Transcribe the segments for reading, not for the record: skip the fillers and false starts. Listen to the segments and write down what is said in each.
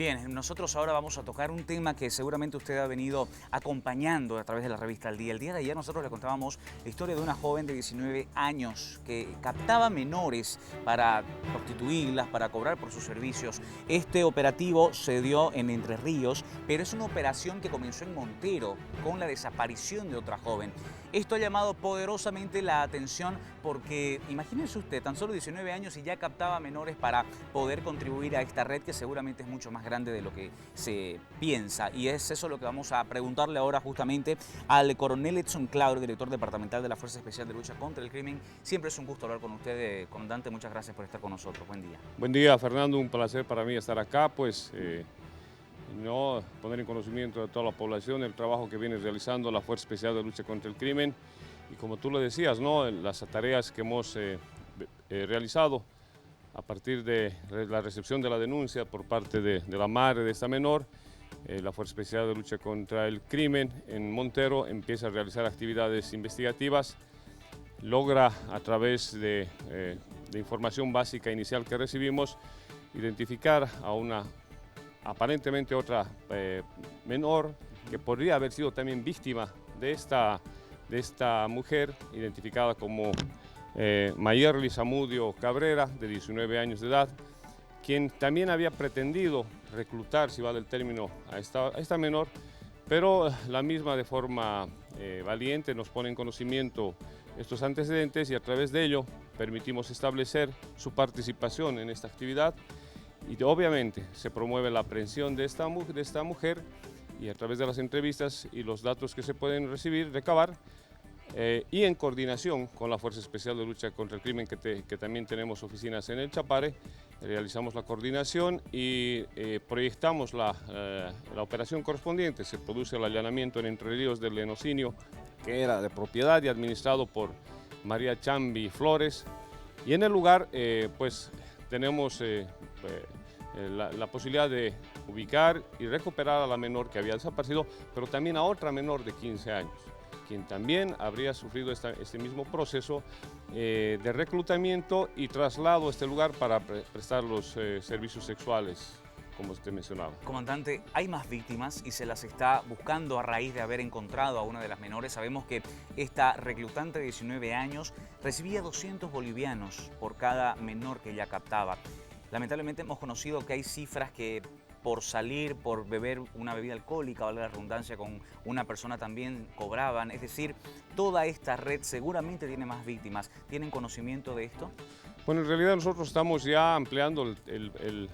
Bien, nosotros ahora vamos a tocar un tema que seguramente usted ha venido acompañando a través de la revista El Día. El día de ayer nosotros le contábamos la historia de una joven de 19 años que captaba menores para prostituirlas, para cobrar por sus servicios. Este operativo se dio en Entre Ríos, pero es una operación que comenzó en Montero con la desaparición de otra joven. Esto ha llamado poderosamente la atención porque, imagínense usted, tan solo 19 años y ya captaba menores para poder contribuir a esta red que seguramente es mucho más grande de lo que se piensa. Y es eso lo que vamos a preguntarle ahora justamente al coronel Edson Claudio, director departamental de la Fuerza Especial de Lucha contra el Crimen. Siempre es un gusto hablar con usted, comandante. Muchas gracias por estar con nosotros. Buen día. Buen día, Fernando. Un placer para mí estar acá, no poner en conocimiento de toda la población el trabajo que viene realizando la Fuerza Especial de Lucha contra el Crimen. Y como tú lo decías, ¿no? Las tareas que hemos realizado a partir de la recepción de la denuncia por parte de la madre de esta menor, la Fuerza Especial de Lucha contra el Crimen en Montero empieza a realizar actividades investigativas, logra a través de información básica inicial que recibimos identificar a una aparentemente otra menor que podría haber sido también víctima de esta mujer identificada como Mayerly Zamudio Cabrera, de 19 años de edad, quien también había pretendido reclutar, si vale el término, a esta menor, pero la misma de forma valiente nos pone en conocimiento estos antecedentes y a través de ello permitimos establecer su participación en esta actividad y obviamente se promueve la aprehensión de esta mujer y a través de las entrevistas y los datos que se pueden recabar, y en coordinación con la Fuerza Especial de Lucha contra el Crimen, que también tenemos oficinas en el Chapare, realizamos la coordinación y proyectamos la operación correspondiente. Se produce el allanamiento en Entre Ríos del lenocinio, que era de propiedad y administrado por María Chambi Flores, y en el lugar tenemos la posibilidad de ubicar y recuperar a la menor que había desaparecido, pero también a otra menor de 15 años. Quien también habría sufrido este mismo proceso de reclutamiento y traslado a este lugar para prestar los servicios sexuales, como usted mencionaba. Comandante, hay más víctimas y se las está buscando a raíz de haber encontrado a una de las menores. Sabemos que esta reclutante de 19 años recibía 200 bolivianos por cada menor que ella captaba. Lamentablemente hemos conocido que hay cifras que por salir, por beber una bebida alcohólica, valga la redundancia, con una persona también cobraban. Es decir, toda esta red seguramente tiene más víctimas. ¿Tienen conocimiento de esto? Bueno, en realidad nosotros estamos ya ampliando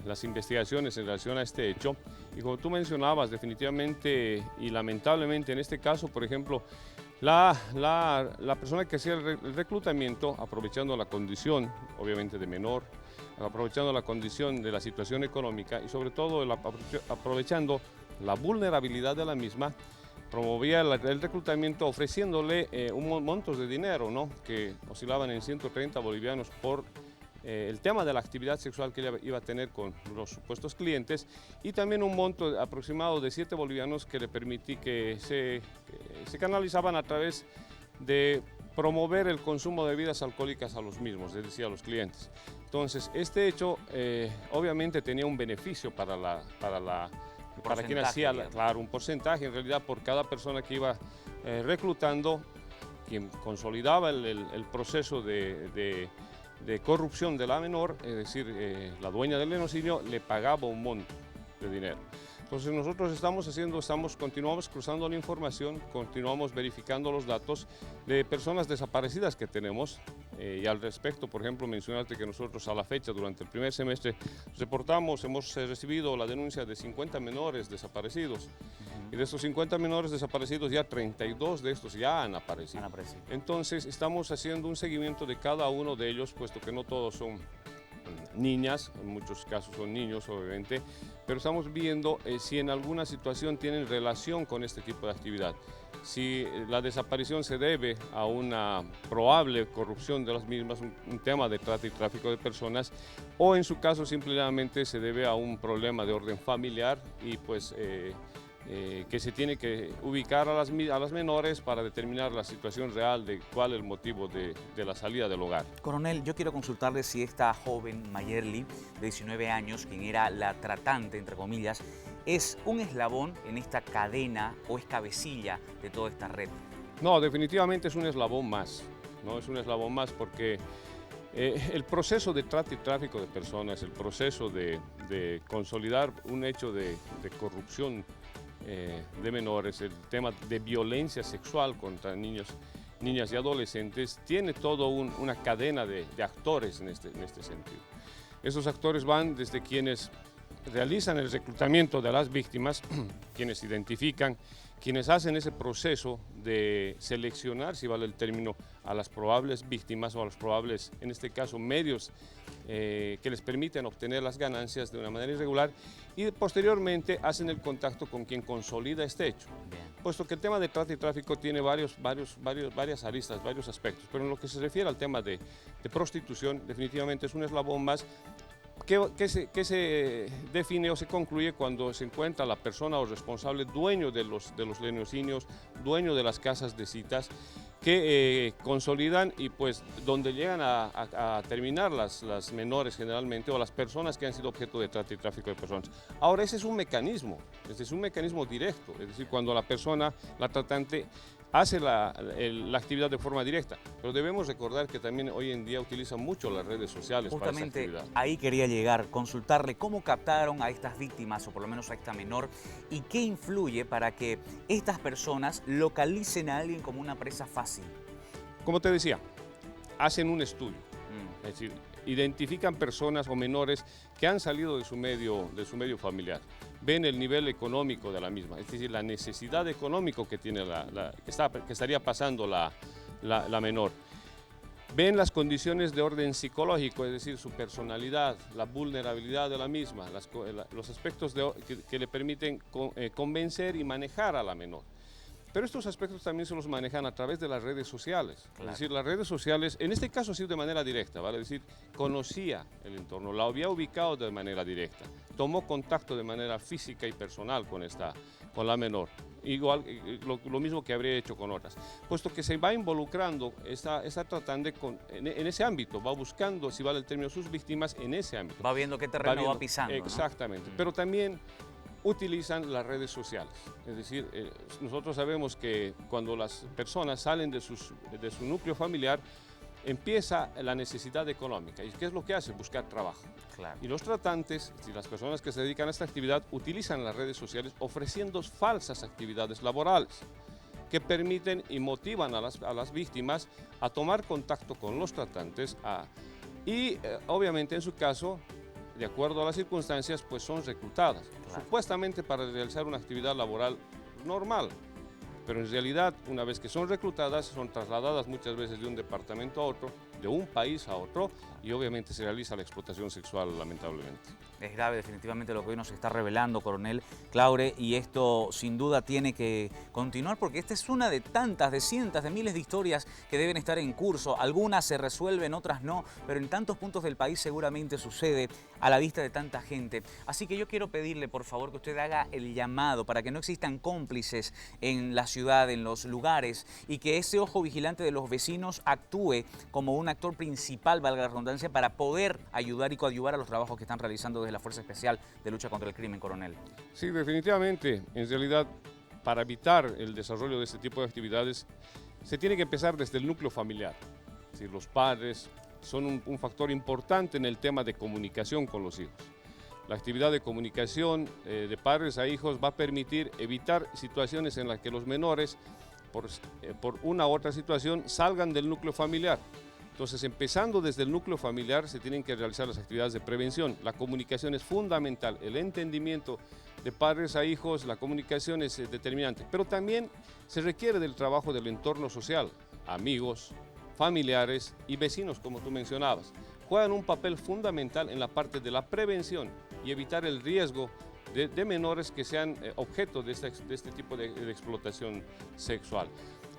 las investigaciones en relación a este hecho y como tú mencionabas, definitivamente y lamentablemente en este caso, por ejemplo, la persona que hacía el reclutamiento, aprovechando la condición, obviamente de menor, aprovechando la condición de la situación económica y sobre todo aprovechando la vulnerabilidad de la misma, promovía el reclutamiento ofreciéndole montos de dinero, ¿no? Que oscilaban en 130 bolivianos por el tema de la actividad sexual que ella iba a tener con los supuestos clientes y también un monto aproximado de 7 bolivianos que le permití que se canalizaban a través de promover el consumo de bebidas alcohólicas a los mismos, es decir, a los clientes. Entonces, este hecho obviamente tenía un beneficio para quien hacía, claro, un porcentaje en realidad por cada persona que iba reclutando, quien consolidaba el proceso de corrupción de la menor, es decir, la dueña del lenocinio le pagaba un monto de dinero. Entonces nosotros continuamos cruzando la información, continuamos verificando los datos de personas desaparecidas que tenemos y al respecto, por ejemplo, mencionarte que nosotros a la fecha, durante el primer semestre, hemos recibido la denuncia de 50 menores desaparecidos. Y de estos 50 menores desaparecidos, ya 32 de estos ya han aparecido. Entonces estamos haciendo un seguimiento de cada uno de ellos, puesto que no todos son niñas, en muchos casos son niños obviamente, pero estamos viendo si en alguna situación tienen relación con este tipo de actividad. Si la desaparición se debe a una probable corrupción de las mismas, un tema de trata y tráfico de personas, o en su caso simplemente se debe a un problema de orden familiar y pues que se tiene que ubicar a las menores para determinar la situación real de cuál es el motivo de la salida del hogar. Coronel, yo quiero consultarle si esta joven Mayerly, de 19 años, quien era la tratante, entre comillas, es un eslabón en esta cadena o es cabecilla de toda esta red. No, definitivamente es un eslabón más, ¿no? Es un eslabón más porque el proceso de trata y tráfico de personas, el proceso de consolidar un hecho de corrupción de menores, el tema de violencia sexual contra niños, niñas y adolescentes, tiene toda una cadena de actores en este sentido. Esos actores van desde quienes realizan el reclutamiento de las víctimas, quienes identifican, quienes hacen ese proceso de seleccionar, si vale el término, a las probables víctimas o a los probables, en este caso, medios que les permiten obtener las ganancias de una manera irregular y posteriormente hacen el contacto con quien consolida este hecho. Bien. Puesto que el tema de trata y tráfico tiene varias aristas, varios aspectos, pero en lo que se refiere al tema de prostitución, definitivamente es un eslabón más que se define o se concluye cuando se encuentra la persona o responsable dueño de los lenocinio, dueño de las casas de citas, que consolidan y pues donde llegan a terminar las menores generalmente o las personas que han sido objeto de trata y tráfico de personas. Ahora ese es un mecanismo directo, es decir, cuando la persona, la tratante, hace la actividad de forma directa, pero debemos recordar que también hoy en día utilizan mucho las redes sociales para esa actividad. Justamente ahí quería llegar, consultarle cómo captaron a estas víctimas o por lo menos a esta menor y qué influye para que estas personas localicen a alguien como una presa fácil. Como te decía, hacen un estudio, es decir, identifican personas o menores que han salido de su medio familiar, ven el nivel económico de la misma, es decir, la necesidad económica que tiene que estaría pasando la menor. Ven las condiciones de orden psicológico, es decir, su personalidad, la vulnerabilidad de la misma, los aspectos que le permiten convencer y manejar a la menor. Pero estos aspectos también se los manejan a través de las redes sociales. Claro. Es decir, las redes sociales, en este caso ha sido de manera directa, ¿vale? Es decir, conocía el entorno, la había ubicado de manera directa, tomó contacto de manera física y personal con la menor, igual lo mismo que habría hecho con otras, puesto que se va involucrando, está tratando en ese ámbito, va buscando, si vale el término, sus víctimas en ese ámbito. Va viendo qué terreno va pisando. Exactamente, ¿no? Pero también utilizan las redes sociales, es decir, nosotros sabemos que cuando las personas salen de su núcleo familiar, empieza la necesidad económica. ¿Y qué es lo que hace? Buscar trabajo. Claro. Y los tratantes, es decir, las personas que se dedican a esta actividad, utilizan las redes sociales ofreciendo falsas actividades laborales que permiten y motivan a las víctimas a tomar contacto con los tratantes y obviamente en su caso, de acuerdo a las circunstancias, pues son reclutadas, claro, supuestamente para realizar una actividad laboral normal, pero en realidad, una vez que son reclutadas, son trasladadas muchas veces de un departamento a otro, de un país a otro, y obviamente se realiza la explotación sexual, lamentablemente. Es grave definitivamente lo que hoy nos está revelando, coronel Claure, y esto sin duda tiene que continuar porque esta es una de tantas, de cientos, de miles de historias que deben estar en curso. Algunas se resuelven, otras no, pero en tantos puntos del país seguramente sucede a la vista de tanta gente. Así que yo quiero pedirle, por favor, que usted haga el llamado para que no existan cómplices en la ciudad, en los lugares, y que ese ojo vigilante de los vecinos actúe como un actor principal, valga la redundancia, para poder ayudar y coadyuvar a los trabajos que están realizando desde la Fuerza Especial de Lucha contra el Crimen, coronel. Sí, definitivamente. En realidad, para evitar el desarrollo de este tipo de actividades, se tiene que empezar desde el núcleo familiar. Es decir, los padres son un factor importante en el tema de comunicación con los hijos. La actividad de comunicación de padres a hijos va a permitir evitar situaciones en las que los menores, por una u otra situación, salgan del núcleo familiar. Entonces, empezando desde el núcleo familiar, se tienen que realizar las actividades de prevención. La comunicación es fundamental, el entendimiento de padres a hijos, la comunicación es determinante, pero también se requiere del trabajo del entorno social, amigos, familiares y vecinos, como tú mencionabas. Juegan un papel fundamental en la parte de la prevención y evitar el riesgo de menores que sean objeto de este tipo de explotación sexual.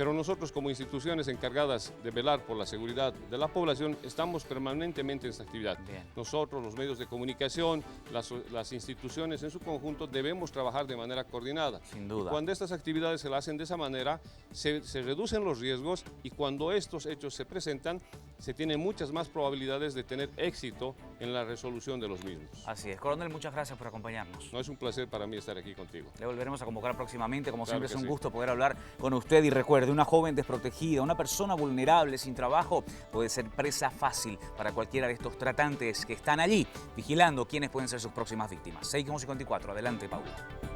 pero nosotros como instituciones encargadas de velar por la seguridad de la población estamos permanentemente en esta actividad. Bien. Nosotros, los medios de comunicación, las instituciones en su conjunto debemos trabajar de manera coordinada. Sin duda. Y cuando estas actividades se las hacen de esa manera, se reducen los riesgos y cuando estos hechos se presentan, se tienen muchas más probabilidades de tener éxito en la resolución de los mismos. Así es. Coronel, muchas gracias por acompañarnos. No, es un placer para mí estar aquí contigo. Le volveremos a convocar próximamente. Como Claro siempre, que es un sí. gusto poder hablar con usted. Y recuerde, una joven desprotegida, una persona vulnerable, sin trabajo, puede ser presa fácil para cualquiera de estos tratantes que están allí vigilando quiénes pueden ser sus próximas víctimas. 6:54. Adelante, Paula.